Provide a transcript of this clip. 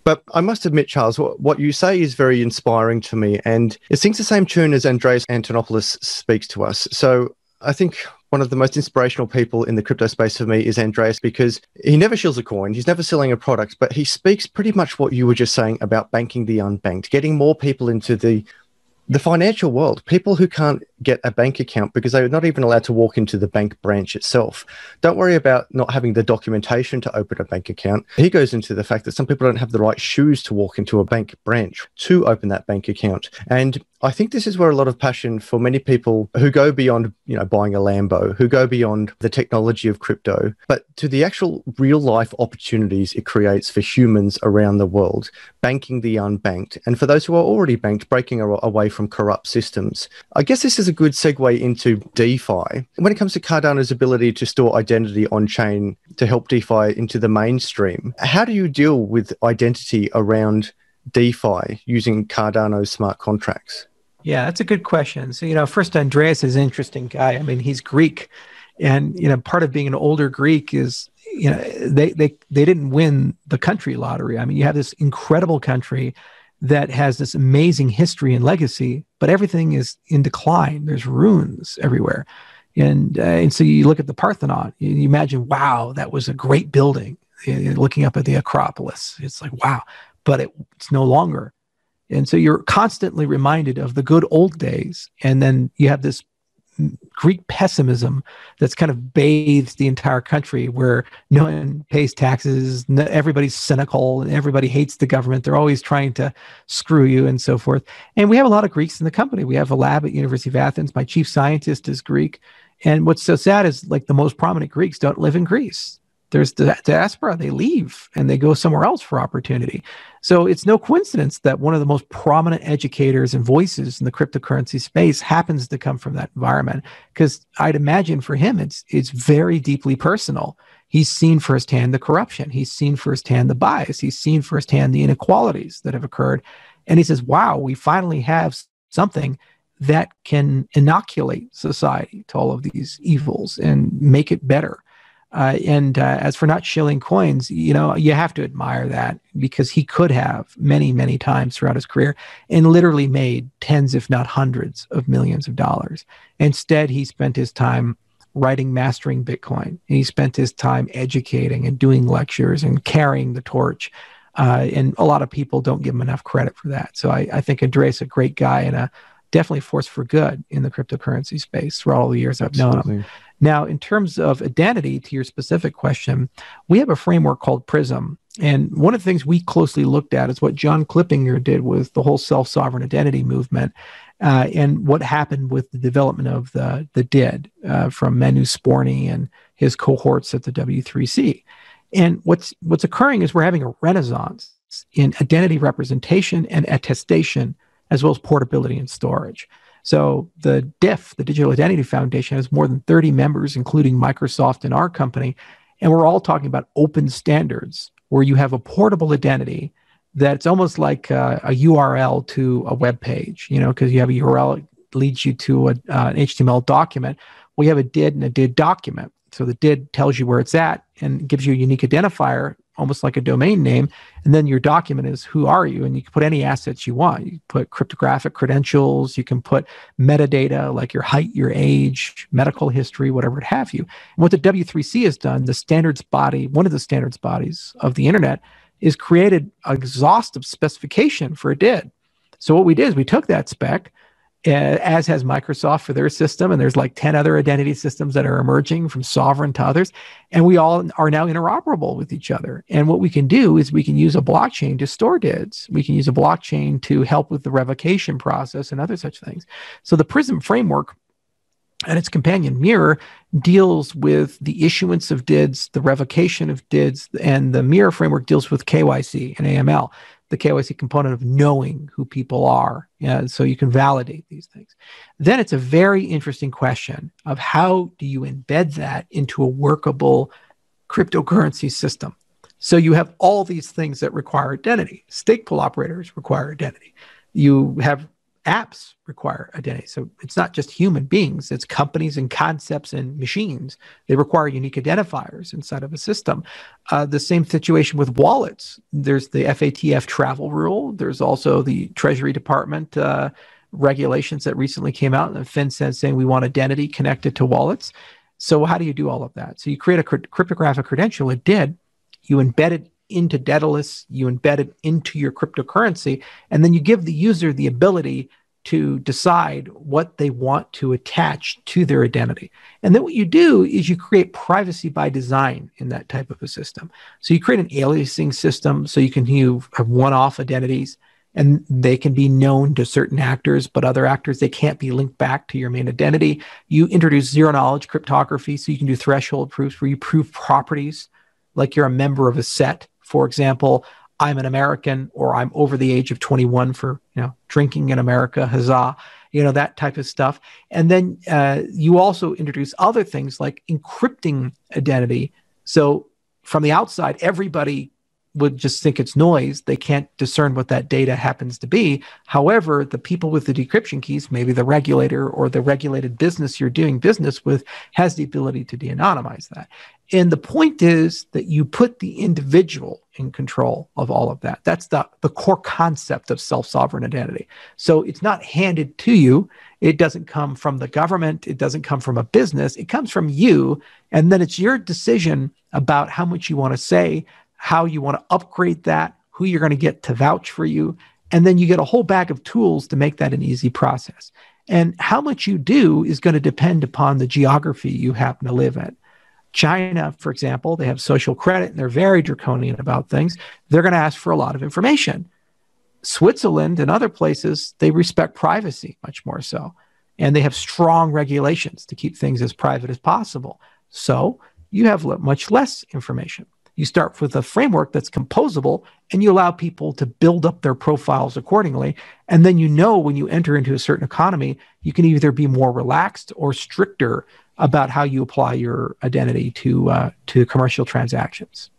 But I must admit, Charles, what you say is very inspiring to me, and it sings the same tune as Andreas Antonopoulos speaks to us. So I think one of the most inspirational people in the crypto space for me is Andreas, because he never shills a coin, he's never selling a product, but he speaks pretty much what you were just saying about banking the unbanked, getting more people into the financial world, people who can't get a bank account because they're not even allowed to walk into the bank branch itself. Don't worry about not having the documentation to open a bank account. He goes into the fact that some people don't have the right shoes to walk into a bank branch to open that bank account. And I think this is where a lot of passion for many people who go beyond, buying a Lambo, who go beyond the technology of crypto, but to the actual real life opportunities it creates for humans around the world, banking the unbanked. And for those who are already banked, breaking away from corrupt systems. I guess this is a good segue into DeFi. When it comes to Cardano's ability to store identity on chain to help DeFi into the mainstream, how do you deal with identity around DeFi using Cardano's smart contracts? Yeah, that's a good question. So, first, Andreas is an interesting guy. I mean, he's Greek. And, part of being an older Greek is, they didn't win the country lottery. I mean, you have this incredible country that has this amazing history and legacy, but everything is in decline. There's ruins everywhere. And so you look at the Parthenon, you imagine, wow, that was a great building. Looking up at the Acropolis, it's like, wow, but it's no longer. And so you're constantly reminded of the good old days. And then you have this Greek pessimism that's kind of bathed the entire country, where no one pays taxes, everybody's cynical, and everybody hates the government. They're always trying to screw you and so forth. And we have a lot of Greeks in the company. We have a lab at University of Athens. My chief scientist is Greek. And what's so sad is, like, the most prominent Greeks don't live in Greece. There's the diaspora. They leave and they go somewhere else for opportunity. So it's no coincidence that one of the most prominent educators and voices in the cryptocurrency space happens to come from that environment, because I'd imagine for him, it's very deeply personal. He's seen firsthand the corruption. He's seen firsthand the bias. He's seen firsthand the inequalities that have occurred. And he says, wow, we finally have something that can inoculate society to all of these evils and make it better. As for not shilling coins, you have to admire that, because he could have many, many times throughout his career and literally made tens, if not hundreds of millions of dollars. Instead, he spent his time mastering Bitcoin. And he spent his time educating and doing lectures and carrying the torch. And a lot of people don't give him enough credit for that. So I think Andreas is a great guy and definitely a force for good in the cryptocurrency space throughout all the years I've known him. Now, in terms of identity, to your specific question, we have a framework called PRISM. And one of the things we closely looked at is what John Klippinger did with the whole self-sovereign identity movement, and what happened with the development of the DID from Manu Sporny and his cohorts at the W3C. And what's occurring is we're having a renaissance in identity representation and attestation, as well as portability and storage. So the DIF, the Digital Identity Foundation, has more than 30 members, including Microsoft and our company. And we're all talking about open standards, where you have a portable identity that's almost like a URL to a web page, because you have a URL that leads you to an HTML document. We have a DID and a DID document. So the DID tells you where it's at and gives you a unique identifier, almost like a domain name. And then your document is, who are you? And you can put any assets you want. You can put cryptographic credentials. You can put metadata like your height, your age, medical history, whatever it have you. And what the W3C has done, the standards body, one of the standards bodies of the internet, is created an exhaustive specification for a DID. So what we did is we took that spec, as has Microsoft for their system, and there's like 10 other identity systems that are emerging from sovereign to others, and we all are now interoperable with each other. And what we can do is we can use a blockchain to store DIDs. We can use a blockchain to help with the revocation process and other such things. So the PRISM framework and its companion Mirror deals with the issuance of DIDs, the revocation of DIDs, and the Mirror framework deals with KYC and AML, the KYC component of knowing who people are, so you can validate these things. Then it's a very interesting question of how do you embed that into a workable cryptocurrency system. So you have all these things that require identity. Stake pool operators require identity. You have apps require identity. So it's not just human beings, it's companies and concepts and machines. They require unique identifiers inside of a system. The same situation with wallets. There's the FATF travel rule. There's also the Treasury Department regulations that recently came out, and FinCEN saying we want identity connected to wallets. So how do you do all of that? So you create a cryptographic credential. It did. You embed it into Daedalus, you embed it into your cryptocurrency, and then you give the user the ability to decide what they want to attach to their identity. And then what you do is you create privacy by design in that type of a system. So you create an aliasing system so you can have one-off identities, and they can be known to certain actors, but other actors, they can't be linked back to your main identity. You introduce zero-knowledge cryptography, so you can do threshold proofs where you prove properties, like you're a member of a set. For example, I'm an American, or I'm over the age of 21 for drinking in America, huzzah, that type of stuff. And then you also introduce other things like encrypting identity. So from the outside, everybody would just think it's noise. They can't discern what that data happens to be. However, the people with the decryption keys, maybe the regulator or the regulated business you're doing business with, has the ability to de-anonymize that. And the point is that you put the individual in control of all of that. That's the core concept of self-sovereign identity. So it's not handed to you. It doesn't come from the government. It doesn't come from a business. It comes from you. And then it's your decision about how much you want to say, how you want to upgrade that, who you're going to get to vouch for you. And then you get a whole bag of tools to make that an easy process. And how much you do is going to depend upon the geography you happen to live in. China, for example, they have social credit and they're very draconian about things. They're going to ask for a lot of information. Switzerland and other places, they respect privacy much more so. And they have strong regulations to keep things as private as possible. So you have much less information. You start with a framework that's composable, and you allow people to build up their profiles accordingly. And then when you enter into a certain economy, you can either be more relaxed or stricter about how you apply your identity to commercial transactions.